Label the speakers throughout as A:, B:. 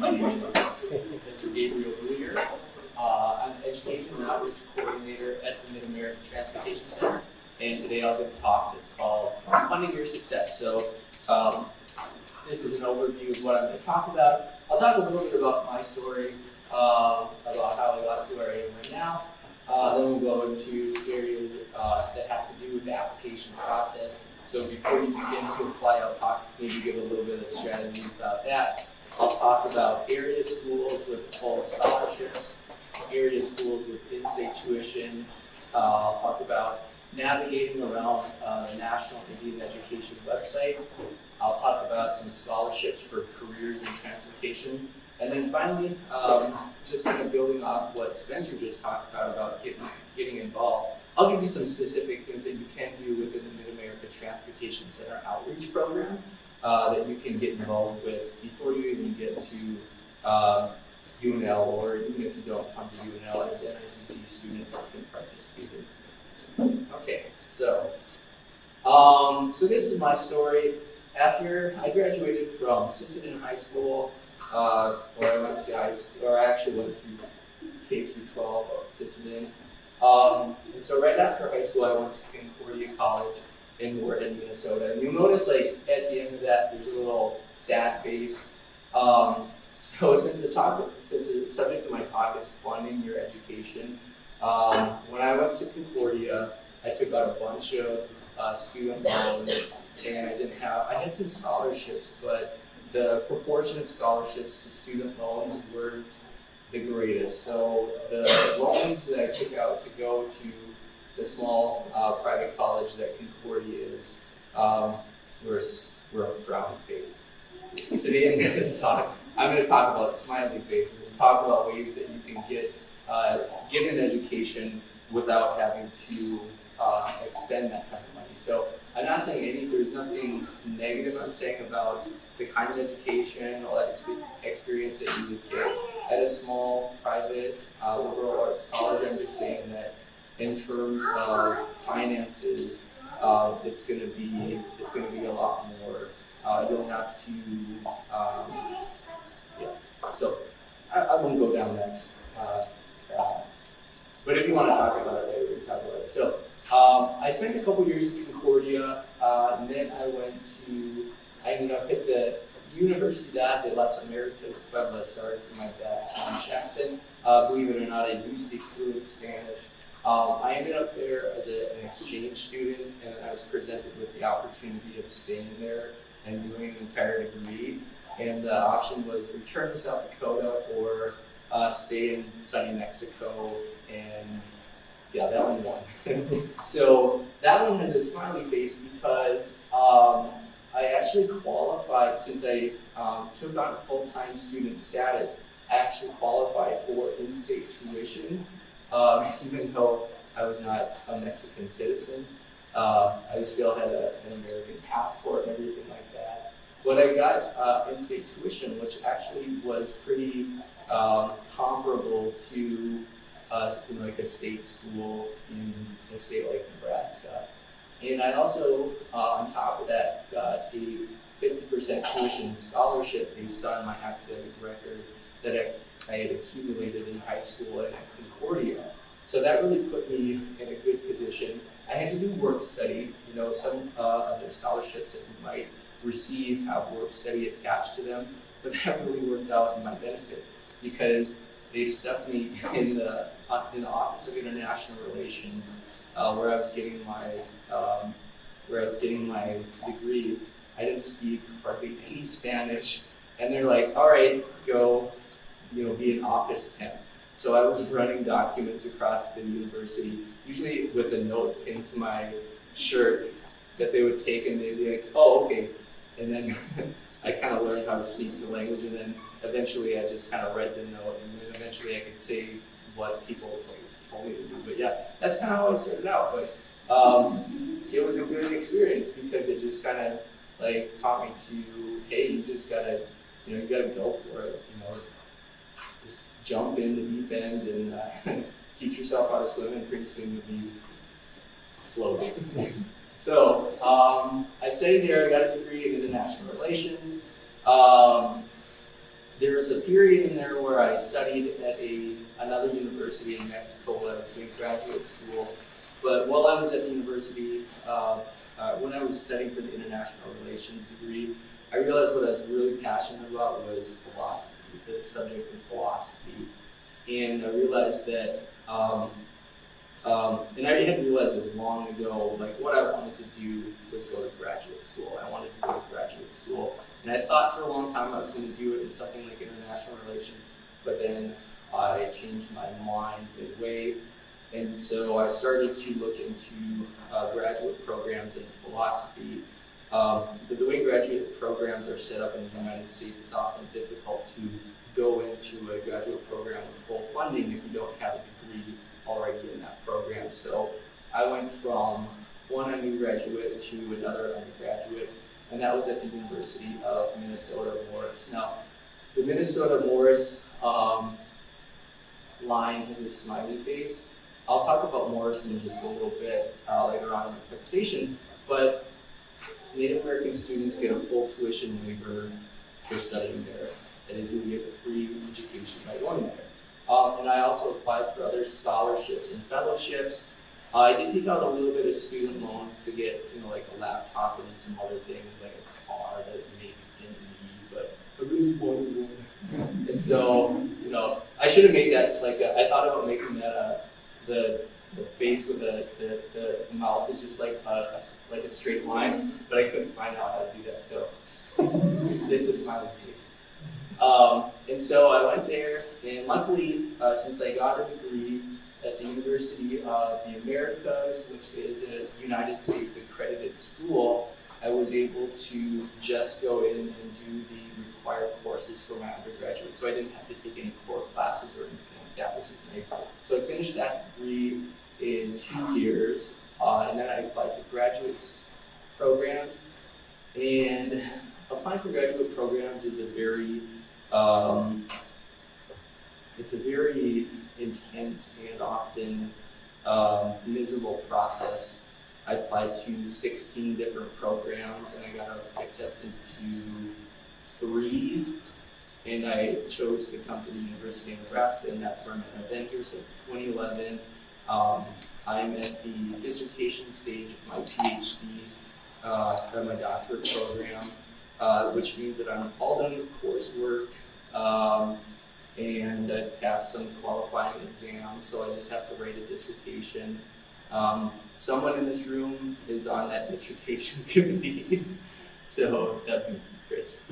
A: My name is Mr. Gabriel Bruguier. I'm an Education and Outreach Coordinator at the Mid-American Transportation Center, and today I'll give a talk that's called Funding Your Success. So this is an overview of what I'm going to talk about. I'll talk a little bit about my story, about how I got to where I am right now. Then we'll go into areas that have to do with the application process. So before you begin to apply, I'll maybe give a little bit of strategy about that. I'll talk about area schools with full scholarships, area schools with in-state tuition. I'll talk about navigating around the National Indian Education website. I'll talk about some scholarships for careers in transportation. And then finally, just kind of building off what Spencer just talked about getting involved. I'll give you some specific things that you can do within the Mid-America Transportation Center Outreach Program that you can get involved with before you even get to UNL, or even if you don't come to UNL as NICC students, you can participate in. Okay, so this is my story. After I graduated from Sisseton High School, where I went to high school, or I actually went to K through 12 at Sisseton. And so right after high school, I went to Concordia College in Moorhead, Minnesota. And you'll notice, like, at the end of that, there's a little sad face. So since the subject of my talk is funding your education, when I went to Concordia, I took out a bunch of student loans, and I had some scholarships, but the proportion of scholarships to student loans weren't the greatest. So the loans that I took out to go to the small private college that Concordia is were a frowny face. Today in this talk, I'm going to talk about smiling faces and talk about ways that you can get an education without having to expend that kind of money. So I'm not saying there's nothing negative I'm saying about the kind of education or that experience that you would get at a small private liberal arts college. I'm just saying that in terms of finances, it's going to be a lot more. You'll have to, So I won't go down that. But if you want to talk about it, we can talk about it. So I spent a couple years at Concordia, and then I ended up at the Universidad de las Americas Puebla. Sorry for my bad Spanish accent. Believe it or not, I do speak fluent Spanish. I ended up there as an exchange student, and I was presented with the opportunity of staying there and doing an entire degree. And the option was return to South Dakota or stay in sunny Mexico. And yeah, that one won. So that one has a smiley face because I actually qualified, since I took on full-time student status, I actually qualified for in-state tuition, even though I was not a Mexican citizen. I still had an American passport and everything like that. But I got in-state tuition, which actually was pretty comparable to like a state school in a state like Nebraska. And I also, on top of that, got a 50% tuition scholarship based on my academic record that I had accumulated in high school at Concordia. So that really put me in a good position. I had to do work study. Some of the scholarships that you might receive have work study attached to them, but that really worked out in my benefit because they stuck me in the Office of International Relations, where I was getting my degree. I didn't speak hardly any Spanish, and they're like, "All right, go, be an office temp." So I was running documents across the university, usually with a note pinned to my shirt that they would take, and they'd be like, "Oh, okay." And then I kind of learned how to speak the language, and then eventually I just kind of read the note, and then eventually I could say what people told me to do. But yeah, that's kind of how I started out. But it was a good experience because it just kind of like taught me to, hey, you just gotta, you gotta go for it. Just jump in the deep end and teach yourself how to swim, and pretty soon you'll be afloat. So I studied there. I got a degree in international relations. there's a period in there where I studied at another university in Mexico when I was doing graduate school. But while I was at the university, when I was studying for the international relations degree, I realized what I was really passionate about was philosophy, the subject of philosophy. And I realized that, and I had realized this long ago, like what I wanted to do was go to graduate school. I wanted to go to graduate school. And I thought for a long time I was going to do it in something like international relations, but then I changed my mind midway. And so I started to look into graduate programs in philosophy. But the way graduate programs are set up in the United States, it's often difficult to go into a graduate program with full funding if you don't have a degree already in that program. So I went from one undergraduate to another undergraduate, and that was at the University of Minnesota Morris. Now, the Minnesota Morris line has a smiley face. I'll talk about Morris in just a little bit later on in the presentation, but Native American students get a full tuition waiver for studying there. That is, you get a free education by going there. And I also applied for other scholarships and fellowships. I did take out a little bit of student loans to get, like a laptop and some other things, like a car that maybe didn't need, but I really wanted one. And so, I should have made that, I thought about making that the face with the mouth is just like a straight line, but I couldn't find out how to do that, so it's a smiley face. And so I went there, and luckily, since I got a degree at the University of the Americas, which is a United States accredited school, I was able to just go in and do the required courses for my undergraduate, so I didn't have to take any core classes or anything like that, which is nice. So I finished that degree in 2 years, and then I applied to graduate programs. And applying for graduate programs is a very intense and often miserable process. I applied to 16 different programs, and I got accepted to 3. And I chose to come to the University of Nebraska, and that's where I've been here since 2011. I'm at the dissertation stage of my PhD, my doctorate program, which means that I'm all done with coursework, and I've passed some qualifying exams, so I just have to write a dissertation. Someone in this room is on that dissertation committee, so that'd be Chris.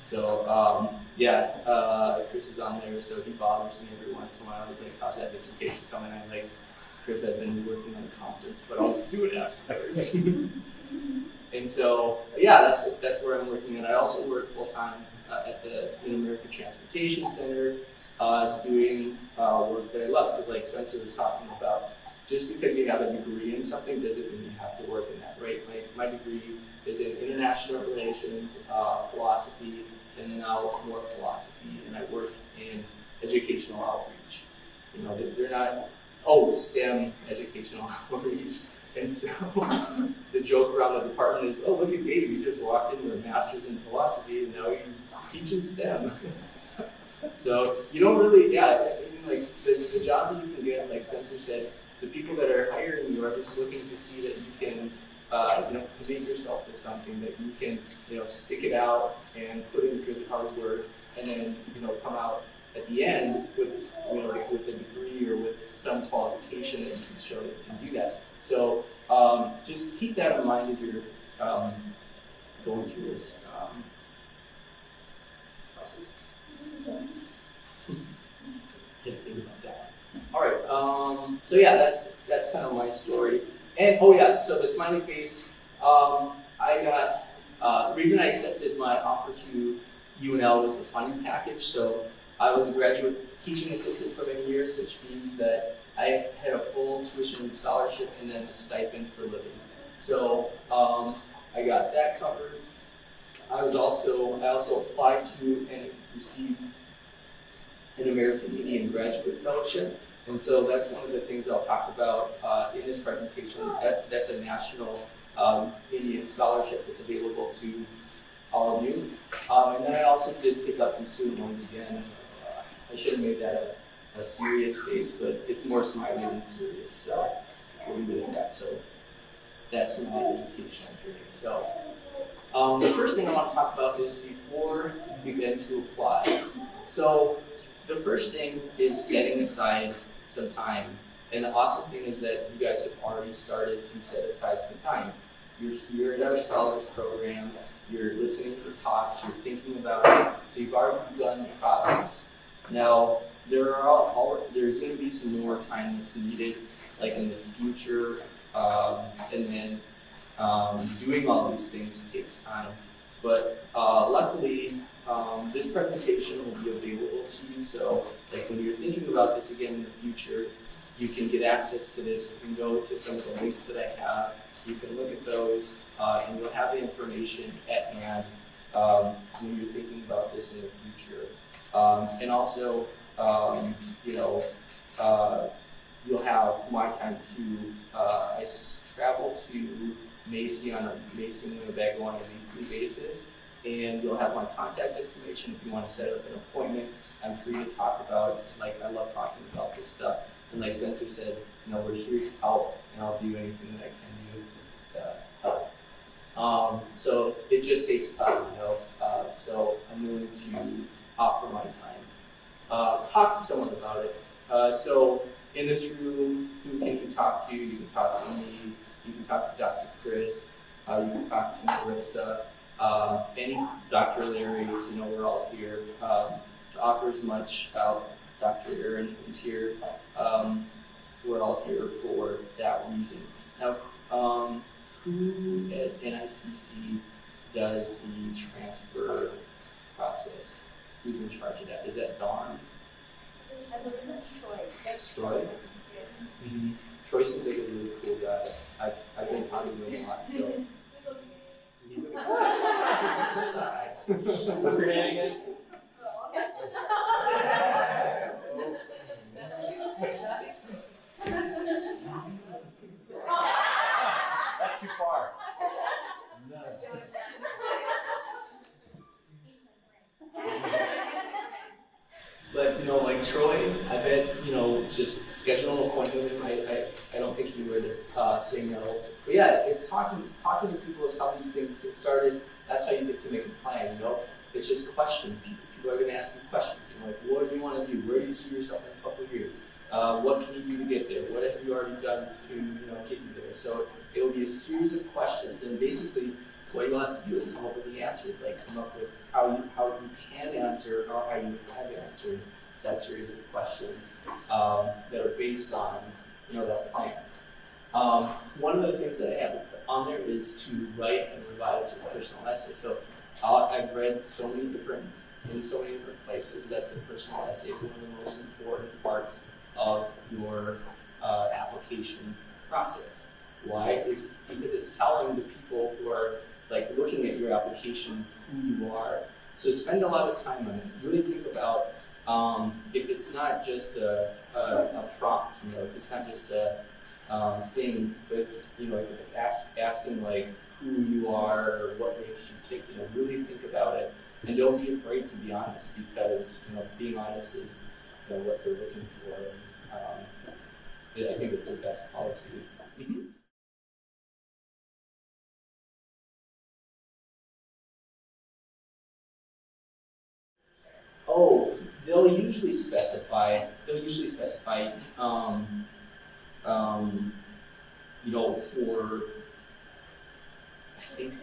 A: So, Chris is on there, so he bothers me every once in a while. He's like, how's that dissertation coming? I'm like, Chris, I've been working on a conference, but I'll do it afterwards. And so, that's where I'm working. And I also work full-time at the American Transportation Center, doing work that I love. Because like Spencer was talking about, just because you have a degree in something doesn't mean you have to work in that, right? My degree is in international relations, philosophy, and now more philosophy, and I work in educational outreach. They're not, STEM educational outreach. And so the joke around the department is, oh, look at Gabe, he just walked in with a master's in philosophy, and now he's teaching STEM. So you don't really, like the jobs that you can get, like Spencer said, the people that are hiring you are just looking to see that you can commit yourself to something, that you can, stick it out and put in good hard work, and then, come out at the end with, with a degree or with some qualification that you can show that you can do that. So just keep that in mind as you're going through this process. Didn't think about that. All right. So that's kind of my story. And so the smiley face. I got the reason I accepted my offer to UNL was the funding package. So I was a graduate teaching assistant for many years, which means that I had a full tuition and scholarship and then a stipend for living. So I got that covered. I also applied to and received an American Indian Graduate Fellowship. And so that's one of the things I'll talk about in this presentation. That's a national Indian scholarship that's available to all of you. And then I also did take out some student loans again. I should have made that a serious face, but it's more smiley than serious, so we'll be doing that. So that's my educational journey. So the first thing I want to talk about is before we begin to apply. So the first thing is setting aside some time. And the awesome thing is that you guys have already started to set aside some time. You're here at our Scholars Program, you're listening to talks, you're thinking about it, so you've already begun the process. Now, there's going to be some more time that's needed, like in the future, and then doing all these things takes time. But luckily, this presentation will be available to you, so like when you're thinking about this again in the future, you can get access to this. You can go to some of the links that I have. You can look at those, and you'll have the information at hand when you're thinking about this in the future. And also, you'll have my time too. I travel to Macy on a Winnebago on a weekly basis, and you'll have my contact information if you want to set up an appointment. I'm free to talk about, like, I love talking about this stuff. And like Spencer said, we're here to help, and I'll do anything that I can do to help. So it just takes time, so I'm willing to offer my time. Talk to someone about it. So in this room, who can you talk to? You can talk to me, you can talk to Dr. Chris, you can talk to Marissa, any Dr. Larry, we're all here to offer as much. Dr. Aaron is here. We're all here for that reason. Now, who at NICC does the transfer process? Who's in charge of that? Is that Dawn?
B: I believe that's Troy.
A: That's Troy? Mm-hmm. Troy seems like a really cool guy. I've been talking to him a lot, so. He's okay. What's your name again?
C: That's too far. No.
A: But like Troy, I bet just schedule an appointment with him. I don't think he would say no. But yeah, it's talking to people is how these things get started. That's how you get to make a plan. It's just questions. People are going to ask you questions. Like, what do you want to do? Where do you see yourself in a couple of years? What can you do to get there? What have you already done to get you there? So it will be a series of questions, and basically what you'll have to do is come up with the answers. Like come up with how you can answer, or how you have answered that series of questions that are based on that plan. One of the things that I have on there is to write and revise your personal essay. So I've read in so many different places that the personal essay is one of the most important parts of your application process. Why? Is because it's telling the people who are like looking at your application who you are. So spend a lot of time on it. Really think about if it's not just a prompt, if it's not just a thing, but if it's asking like who you are or what makes you tick, really think about it, and don't be afraid to be honest, because being honest is what they're looking for. I think it's the best policy. Mm-hmm. Oh, they'll usually specify. For I think.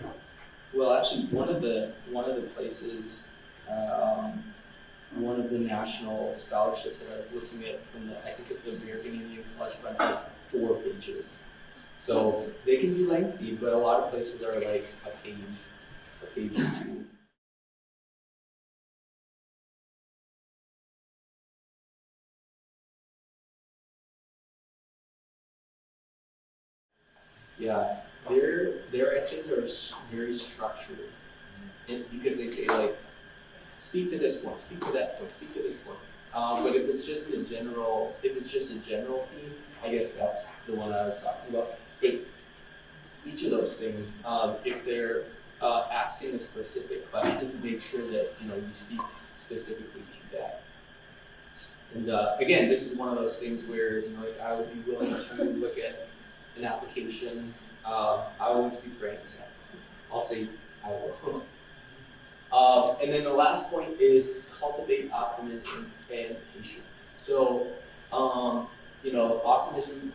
A: Well, actually, one of the places, one of the national scholarships that I was looking at from I think it's the American Indian College Fund, says 4 pages. So they can be lengthy, but a lot of places are like a page or two. Yeah, their essays are very structured, because they say like, speak to this point, speak to that point, speak to this point. But if it's just a general theme, I guess that's the one I was talking about. But each of those things, if they're asking a specific question, make sure that you speak specifically to that. And again, this is one of those things where I would be willing to look at an application. I won't speak for anything else. I'll say I will. And then the last point is cultivate optimism and patience. So,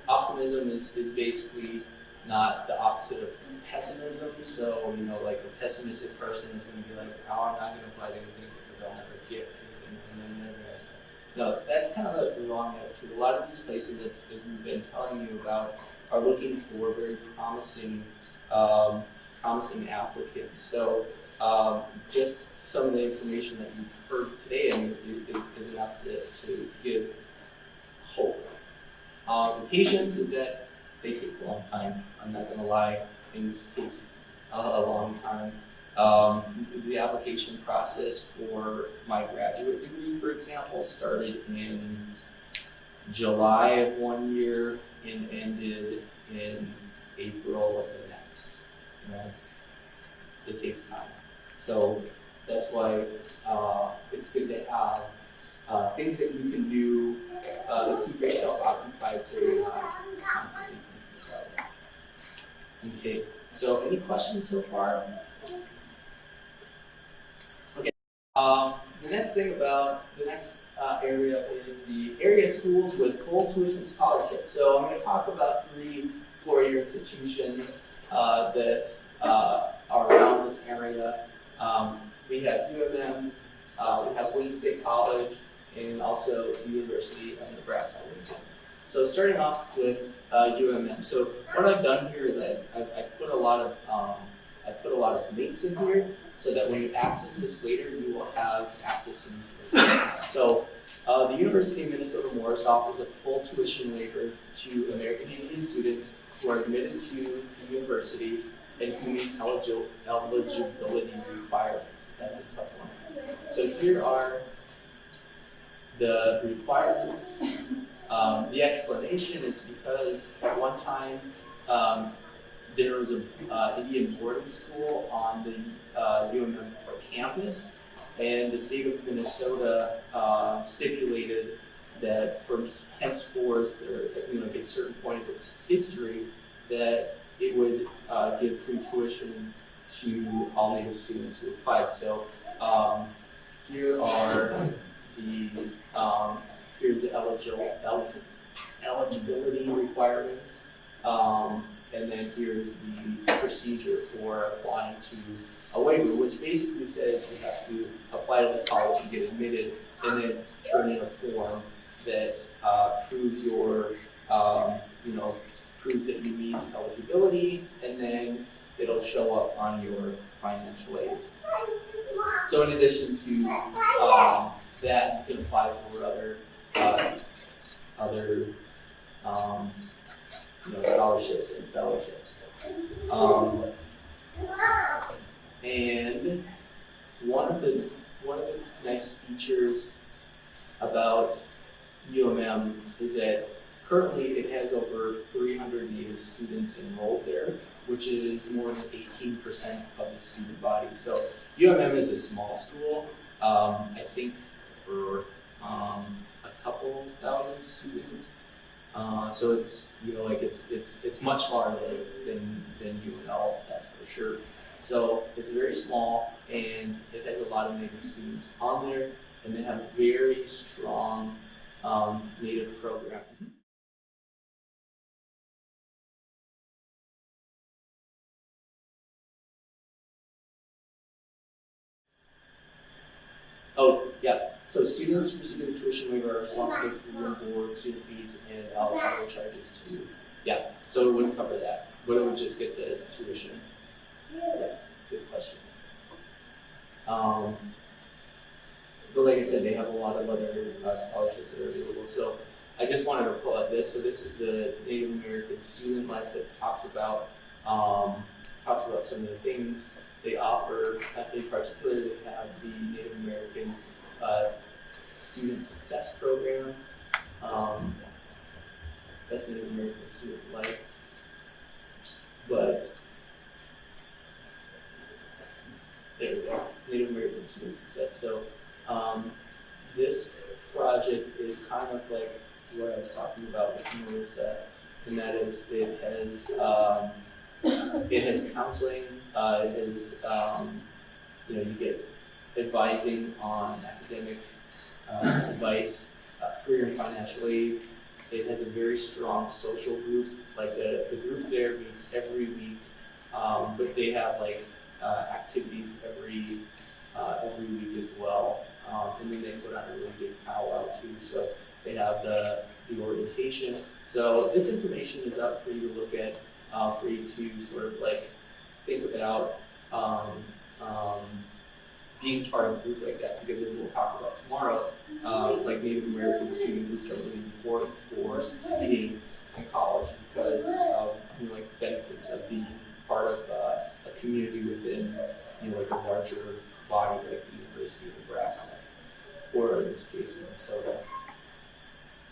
A: optimism is basically not the opposite of pessimism. So, like a pessimistic person is going to be like, oh, I'm not going to apply to anything because I'll never get anything. No, that's kind of the wrong attitude. A lot of these places that we've been telling you about are looking for very promising applicants. So just some of the information that you've heard today is enough to give hope. The patience is that they take a long time. I'm not going to lie, things take a long time. The application process for my graduate degree, for example, started in July of one year and ended in April of the next. It takes time. So that's why it's good to have things that you can do to keep yourself occupied so you're not constantly thinking about it. Okay, so any questions so far? Okay, the next area is the area schools with full tuition scholarship. So I'm going to talk about 3 four-year institutions that are around this area. We have UMM, we have Wayne State College, and also the University of Nebraska-Lincoln. So starting off with UMM. So what I've done here is I put a lot of links in here so that when you access this later, you will have access to these links. So the University of Minnesota Morris offers a full tuition waiver to American Indian students who are admitted to the university and who meet eligibility requirements. That's a tough one. So here are the requirements. The explanation is because at one time there was an Indian boarding school on the UMM campus, and the state of Minnesota stipulated that from henceforth, or at a certain point of its history, that it would give free tuition to all Native students who applied. So here are the here's the eligibility requirements, and then here's the procedure for applying to a waiver, which basically says you have to apply to the college and get admitted, and then turn in a form that proves your proves that you meet eligibility, and then it'll show up on your financial aid. So in addition to that, you can apply for other scholarships and fellowships. And one of the nice features about UMM is that currently it has over 300 Native students enrolled there, which is more than 18% of the student body. So UMM is a small school. I think for a couple thousand students. So it's it's much larger than UNL, that's for sure. So it's very small, and it has a lot of Native students on there, and they have a very strong Native program. Oh, yeah. So students receiving the tuition waiver are responsible for room, board, student fees, and other charges too. Yeah, so it wouldn't cover that, but it would just get the tuition. Yeah, good question. But like I said, they have a lot of other scholarships that are available. So I just wanted to pull out this. So this is the Native American student life that talks about some of the things they offer. In particular, they have the Native American Student Success Program. That's Native American student life. But Native American Student Success. So this project is kind of like what I was talking about with Melissa, and that is it has counseling, it has you get advising on academic advice, career and financial aid. It has a very strong social group. Like the group there meets every week, but they have like activities every week as well. And then they put on a really big powwow too. So they have the orientation. So this information is up for you to look at, for you to sort of like think about being part of a group like that, because as we'll talk about tomorrow, like Native American student groups are really important for succeeding in college because of like the benefits of being part of a community within like a larger body like the University of Nebraska, or in this case Minnesota.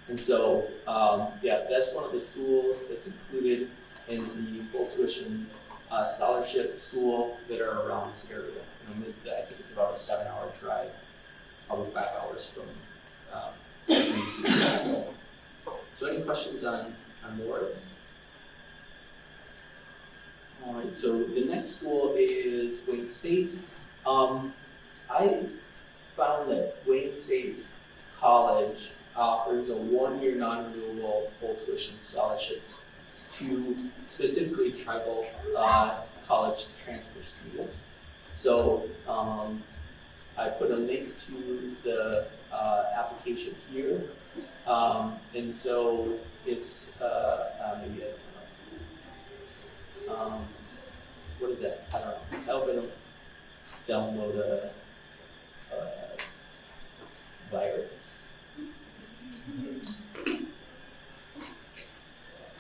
A: And so that's one of the schools that's included in the full tuition scholarship school that are around this area. I think it's about a 7-hour drive, probably 5 hours from DC. So any questions on Lawrence? All right, so the next school is Wayne State. I found that Wayne State College offers a 1-year non-renewable full tuition scholarship to specifically tribal college transfer students. So I put a link to the application here, and so it's maybe what is that? I don't know. I'm gonna download a virus.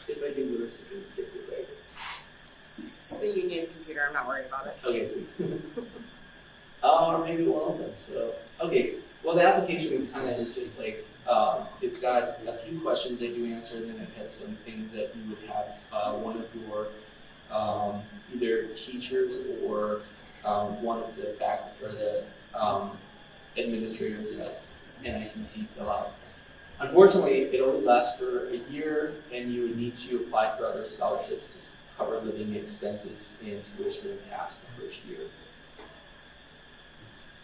A: If I do this, it gets it right.
D: It's the Union computer, I'm not worried about it.
A: Okay, sweet. Or maybe one of them. So, okay. Well, the application kind of is just like, it's got a few questions that you answer, and then it has some things that you would have one of your either teachers or one of the faculty or the administrators at NICC fill out. Unfortunately, it only lasts for a year, and you would need to apply for other scholarships to cover living expenses and tuition past the first year.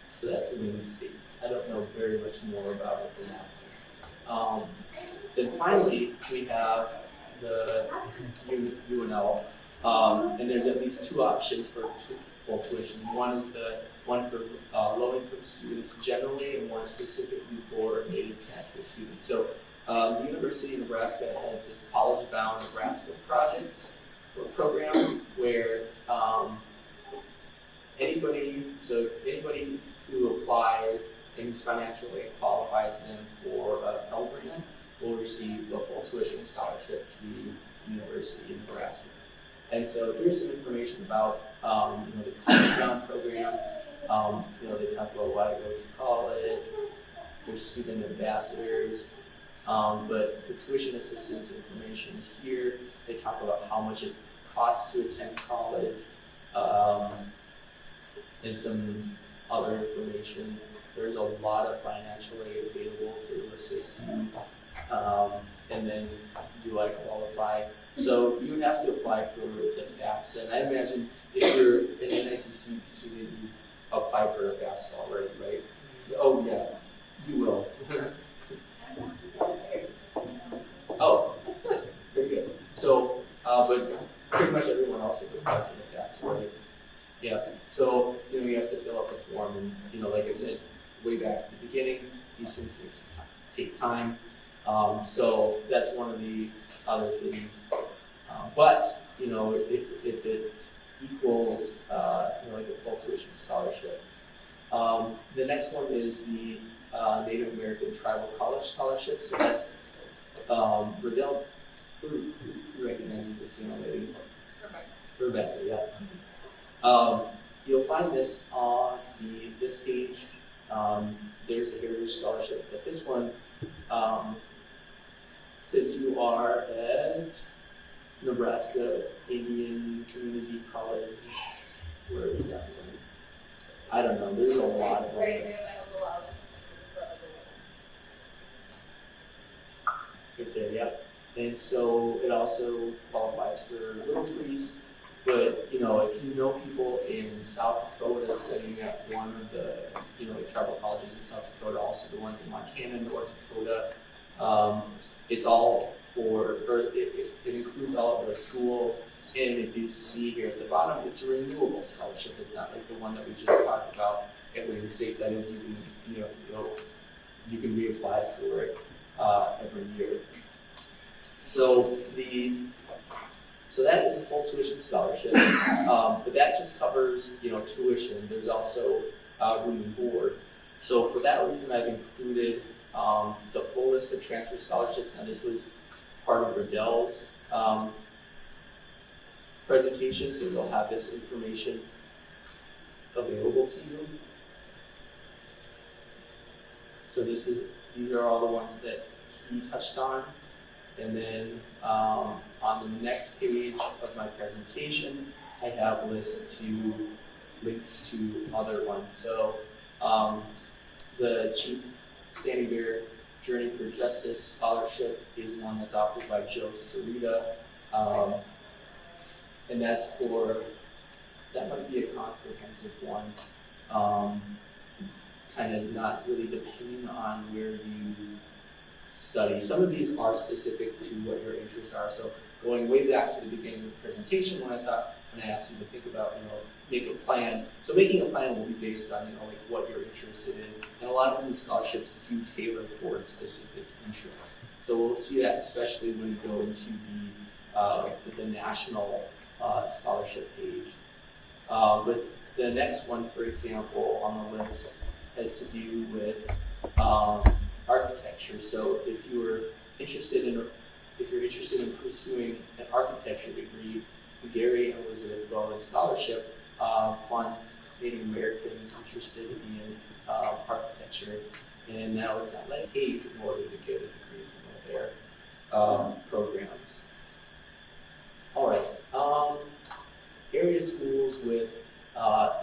A: So that's Wayne State. I don't know very much more about it than that. Then finally, we have the UNL, and there's at least 2 options for full tuition. One is the one for low-income students generally, and one specifically for native transfer students. So the University of Nebraska has this College-Bound Nebraska project or program where anybody who applies and financially qualifies them for a Pell Grant will receive a full tuition scholarship to the University of Nebraska. And so here's some information about the College-Bound program. They talk about why to go to college. There's student ambassadors. But the tuition assistance information is here. They talk about how much it costs to attend college, and some other information. There's a lot of financial aid available to assist you. And then, do I qualify? So you have to apply for the FAFSA. And I imagine if you're an NICC student, you've applied for a FAFSA already, right? Oh yeah, you will. Oh, that's good. Very good. So, but pretty much everyone else has applied for the FAFSA, right? Yeah. So, you have to fill out the form, and like I said, way back at the beginning, these things take time. So that's one of the other things. But if it equals like a full tuition scholarship. The next one is the Native American Tribal College Scholarship. So that's Riddell. Who recognizes this young lady? Rebecca, yeah. You'll find this on this page. There's a Heritage Scholarship, but this one, since you are at Nebraska Indian Community College, where is that one? I don't know.
B: readily available out for other
A: Right there, yep. And so it also qualifies for little trees. But, you know, if you know people in South Dakota studying at one of the, you know, tribal colleges in South Dakota, also the ones in Montana, North Dakota, it's all for, or it includes all of those schools. And if you see here at the bottom, it's a renewable scholarship. It's not like the one that we just talked about at Wayne State. That is, you can reapply for it every year. So that is a full tuition scholarship, but that just covers, you know, tuition. There's also room and board. So for that reason, I've included the full list of transfer scholarships. Now, this was part of Riddell's presentation, so you'll have this information available to you. So these are all the ones that he touched on. And then on the next page of my presentation, I have links to other ones. So the Chief Standing Bear Journey for Justice Scholarship is one that's offered by Joe Starita. And that might be a comprehensive one. Kind of not really depending on where you study. Some of these are specific to what your interests are. So going way back to the beginning of the presentation when I asked you to think about, you know, make a plan. So making a plan will be based on, you know, like what you're interested in. And a lot of these scholarships do tailor towards specific interests. So we'll see that especially when we go into the national scholarship page. But the next one, for example, on the list has to do with architecture. So if you're interested in pursuing an architecture degree, the Gary and Elizabeth Bowen Scholarship fund Native Americans interested in architecture, and now it's not like paid in order to get a degree from their programs. All right, area schools with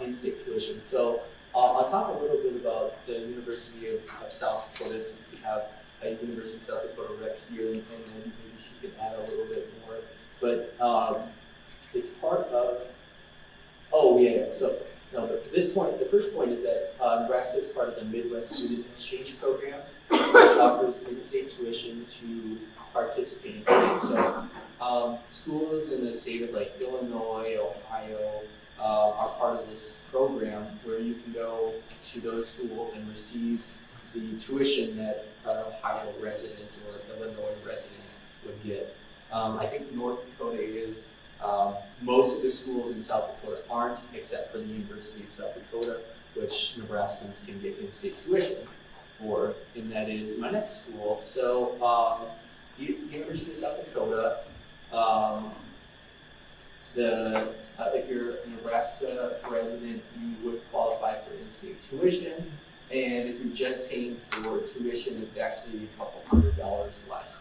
A: in-state tuition. So I'll talk a little bit about the University of South Dakota, since we have a University of South Dakota rep here, and then maybe she can add a little bit more. But it's part of, but this point, the first point is that Nebraska is part of the Midwest Student Exchange Program, which offers in-state tuition to participating states. So schools in the state of like Illinois, Ohio, are part of this program where you can go to those schools and receive the tuition that an Ohio resident or Illinois resident would get. I think North Dakota is. Most of the schools in South Dakota aren't, except for the University of South Dakota, which Nebraskans can get in-state tuition for, and that is my next school. So the University of South Dakota, if you're a Nebraska resident, you would qualify for in-state tuition, and if you're just paying for tuition, it's actually a couple $100 less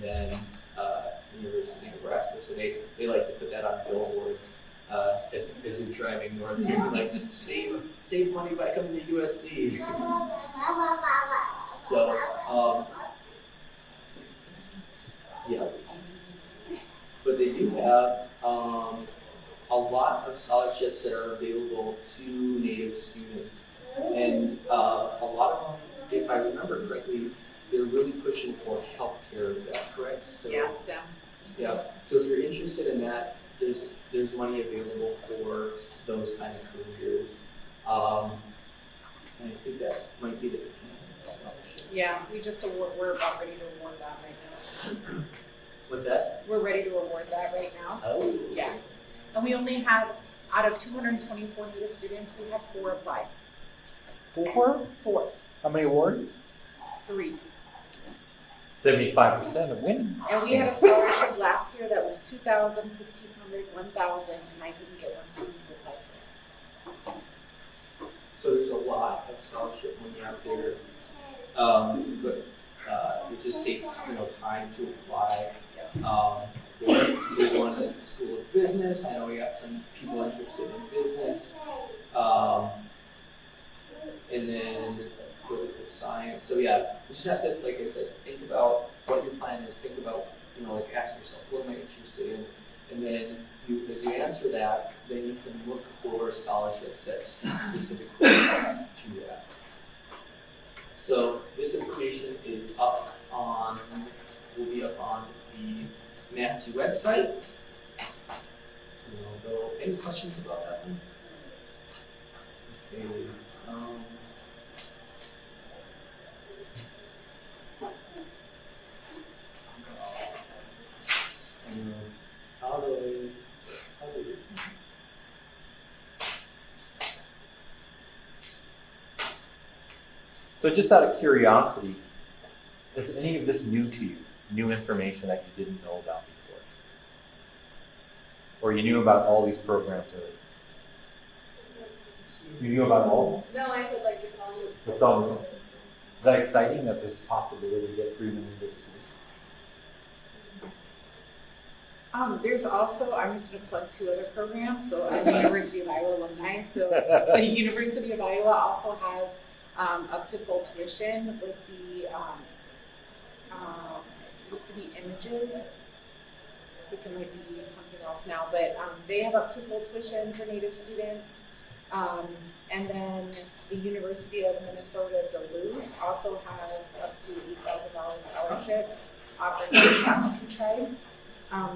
A: than University of Nebraska. So they like to put that on billboards as you're driving north. You're like, save money by coming to USD. So yeah, but they do have a lot of scholarships that are available to Native students, and a lot of them, if I remember correctly, they're really pushing for healthcare. Is that correct? So,
D: Yeah, STEM.
A: Yeah. So if you're interested in that, there's money available for those kind of careers. And I think that might be the scholarship.
D: Yeah, we're about ready to award that right now.
A: What's that?
D: We're ready to award that right now.
A: Oh.
D: Yeah. And we only had, out of 224 Native students, we had 4 apply.
C: 4?
D: 4.
C: How many awards?
D: 3.
C: 75% of winning.
D: And we had a scholarship last year that was 2,000, 1,500, 1,000, and I didn't get one student who applied for it.
A: So there's a lot of scholarship money out there, but it just takes time to apply. There's one at the School of Business. I know we got some people interested in business. and then political science. So yeah, you just have to, like I said, think about what your plan is. Think about, like ask yourself, what am I interested in? And then as you answer that, then you can look for scholarships that's specific to that. So this information will be up on the MATC website. Any questions about that one? Okay. How do we?
E: So just out of curiosity, is any of this new to you? New information that you didn't know about before? Or you knew about all these programs already? You knew about all?
B: No, I said like it's all new.
E: It's all new. Is that exciting that there's a possibility to get free money this year?
D: There's also, I'm just going to plug 2 other programs. So as a University of Iowa alumni, so the University of Iowa also has up to full tuition with the, it used to be Images. I think it might be doing something else now, but they have up to full tuition for Native students. And then the University of Minnesota Duluth also has up to $8,000 scholarships offered to the African tribe.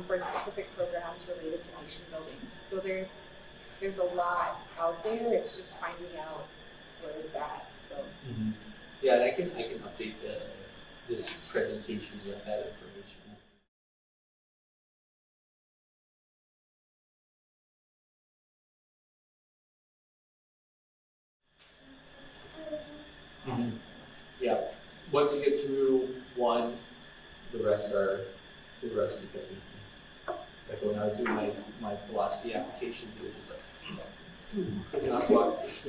D: For specific programs related to nation building. So there's a lot out there. It's just finding out where it's at. So
A: Yeah, and I can update this presentation with that information. Yeah. Once you get through one, the rest become easy. Like when I was doing my philosophy applications, it was just like, clicking off boxes.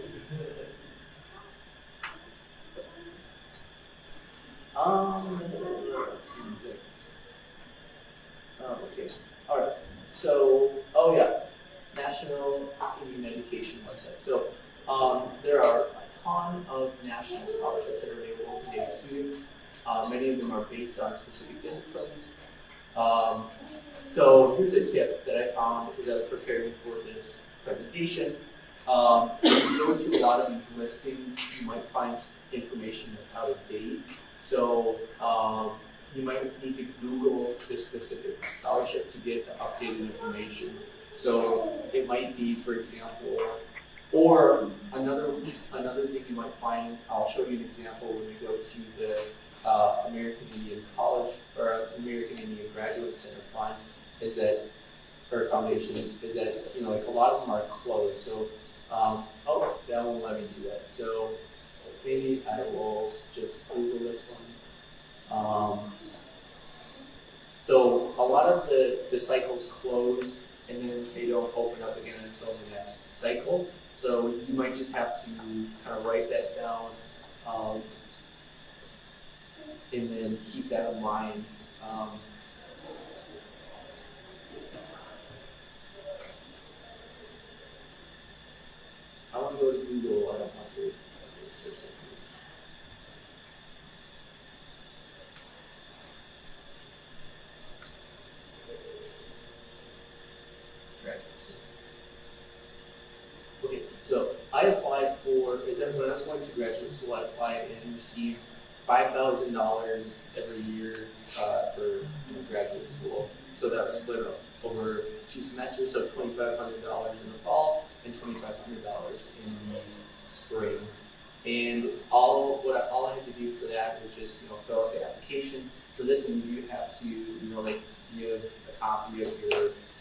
A: Let's see. Okay. All right. So, National Indian Education website. So, there are a ton of national scholarships that are available to Native students. Many of them are based on specific disciplines. So here's a tip that I found as I was preparing for this presentation. When you go to a lot of these listings, you might find information that's out of date. So you might need to Google the specific scholarship to get the updated information. So it might be, for example, or another thing you might find, I'll show you an example when we go to the American Indian College or American Indian Graduate Center Fund Foundation is that like a lot of them are closed. So that won't let me do that. So maybe I will just Google this one. So a lot of the cycles close and then they don't open up again until the next cycle. So you might just have to kind of write that down. And then keep that in mind. I want to go to Google. I don't want to search something. Graduates. Okay, so I applied when I was going to graduate school, I applied and received $5,000 every year for graduate school. So that's split up over 2 semesters, so $2,500 in the fall and $2,500 in the spring. And all I had to do for that was just fill out the application. For this one, you do have to give a copy of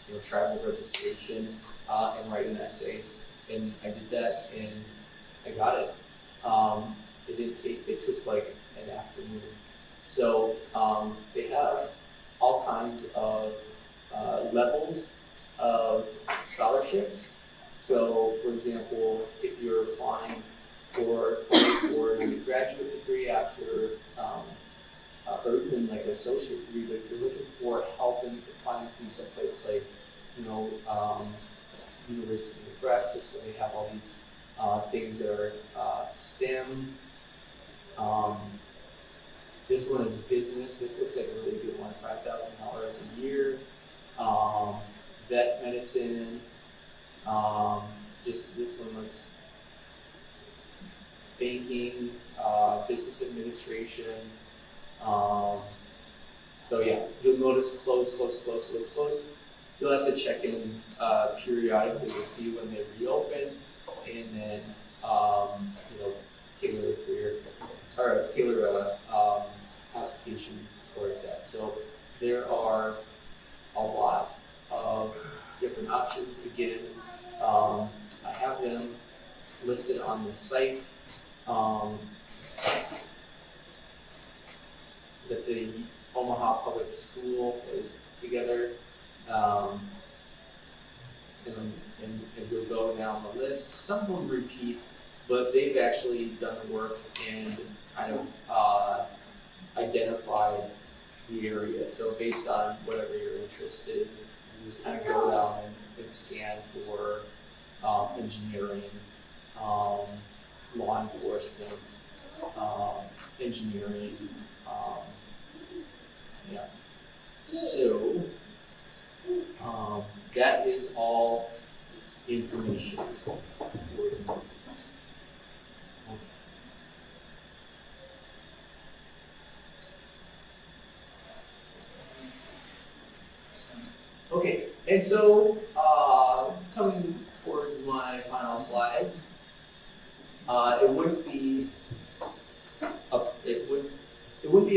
A: your tribal registration and write an essay. And I did that, and I got it. It took like an afternoon. So they have all kinds of levels of scholarships. So, for example, if you're applying for an undergraduate degree after, or even like an associate degree, but if you're looking for help in applying to someplace like, University of Nebraska, so they have all these things that are STEM. This one is business. This looks like a really good one, $5,000 a year. Vet medicine. Just this one looks banking, business administration. So yeah, you'll notice close. You'll have to check in periodically to see when they reopen, and then tailor a career or tailor a application towards that. So there are a lot of different options. Again, I have them listed on the site. That the Omaha Public School is together, and as they go down the list, some of them repeat, but they've actually done the work and kind of identified the area. So based on whatever your interest is, you just kind of go down and scan for engineering, law enforcement, engineering. Yeah. So that is all information for you. Okay, and so coming towards my final slides, it wouldn't be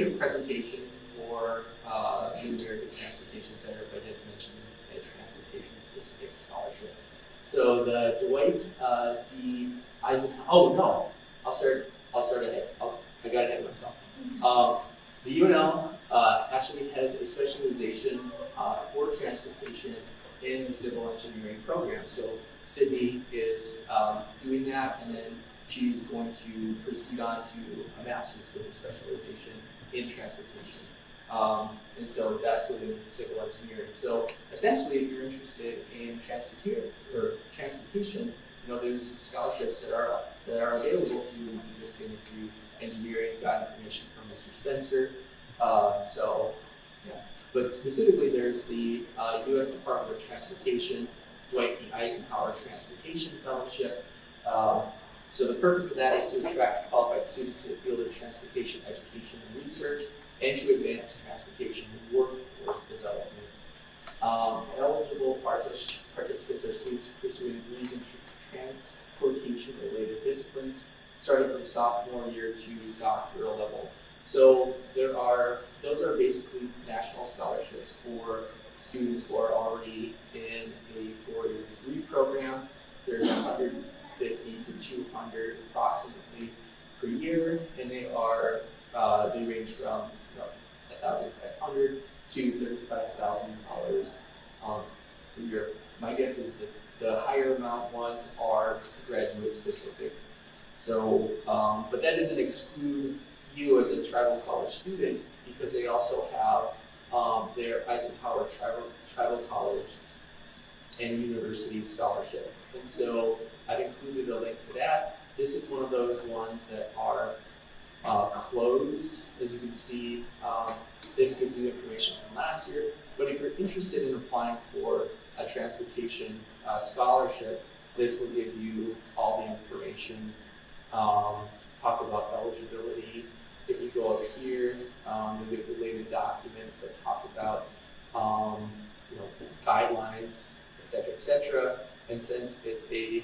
A: a presentation for the American Transportation Center if I didn't mention a transportation-specific scholarship. So the Dwight D. Eisenhower. Oh no, I'll start ahead. I got ahead of myself. The UNL actually has a specialization for transportation in the civil engineering program. So Sydney is doing that, and then she's going to proceed on to a master's with a specialization in transportation. And so that's within civil engineering. So essentially, if you're interested in transportation, there's scholarships that are available to you. Just getting through engineering, got information from Mr. Spencer. But specifically, there's the U.S. Department of Transportation Dwight D. Eisenhower Transportation Fellowship. So the purpose of that is to attract qualified students to the field of transportation education and research, and to advance transportation and workforce development. Eligible participants are students pursuing degrees in transportation-related disciplines, starting from sophomore year to doctoral level. So those are basically national scholarships for students who are already in a 4-year degree program. There's 150 to 200 approximately per year, and they range from $1,500 to $35,000 per year. My guess is that the higher amount ones are graduate specific. So, but that doesn't exclude you as a tribal college student, because they also have their Eisenhower Tribal College and University Scholarship. And so I've included a link to that. This is one of those ones that are closed. As you can see, this gives you information from last year. But if you're interested in applying for a transportation scholarship, this will give you all the information. Talk about eligibility. If you go up here, you'll get related documents that talk about guidelines, et cetera. And since it's a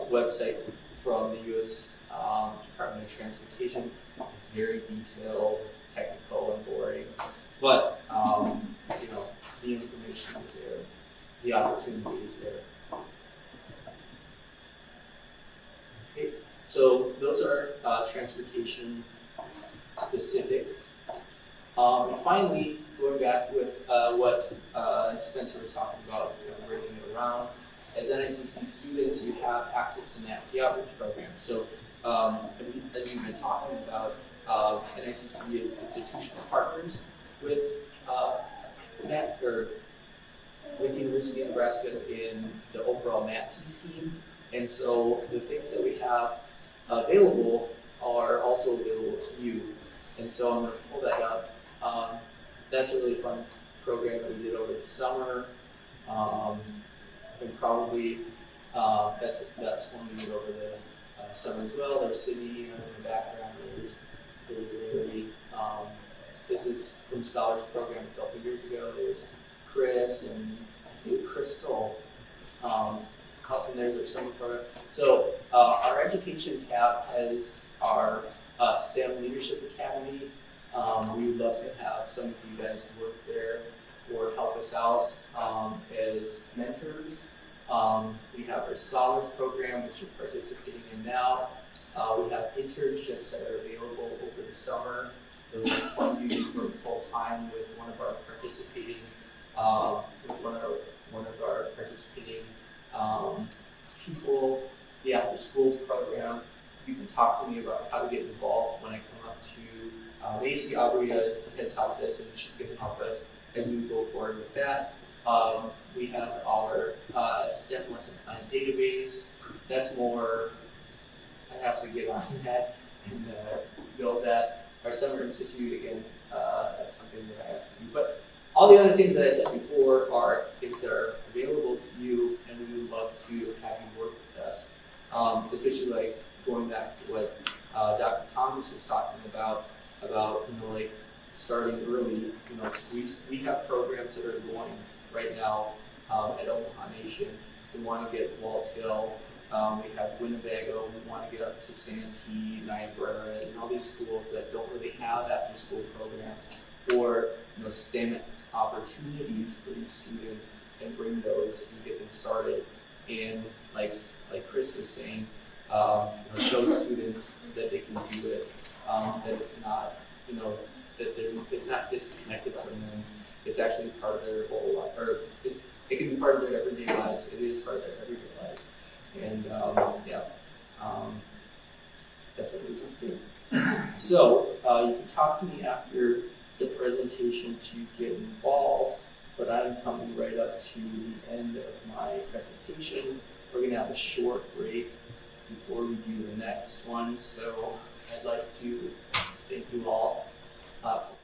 A: website from the U.S. Department of Transportation, it's very detailed, technical, and boring. But the information is there, the opportunity is there. Okay, so those are transportation specific. And finally, going back with what Spencer was talking about, bringing it around. As NICC students, you have access to MATC outreach programs. So, as we've been talking about, NICC is institutional partners with with the University of Nebraska in the overall MATC scheme. And And so the things that we have available are also available to you. And so I'm going to pull that up. That's a really fun program that we did over the summer. And probably that's one we did over the summer as well. There's Sydney in the background. There's Larry. This is from Scholars Program a couple years ago. There's Chris and I think Crystal. And there's our summer program. So our education tab has our STEM Leadership Academy. We would love to have some of you guys work there or help us out as mentors. We have our Scholars Program, which you're participating in now. We have internships that are available over the summer. Those are fun. You can work full time with one of our participating people. The after school program. You can talk to me about how to get involved when I come up to MATC Scholars has helped us, and she's going to help us as we go forward with that. We have our STEM lesson plan database. That's more, I have to get on that and build that. Our Summer Institute, again, that's something that I have to do. But all the other things that I said before are things that are available to you, and we would love to have you work with us. Especially like going back to what Dr. Thomas was talking about like starting early. We have programs that are going right now at Omaha Nation. We want to get Walt Hill. We have Winnebago. We want to get up to Santee, Niobrara, and all these schools that don't really have after-school programs or STEM opportunities for these students, and bring those and get them started. And like Chris was saying, show students that they can do it. That it's not it's not disconnected from them. It's actually part of their whole life, or it can be part of their everyday lives. It is part of their everyday lives. And that's what we will do. So you can talk to me after the presentation to get involved, but I'm coming right up to the end of my presentation. We're going to have a short break before we do the next one. So I'd like to thank you all for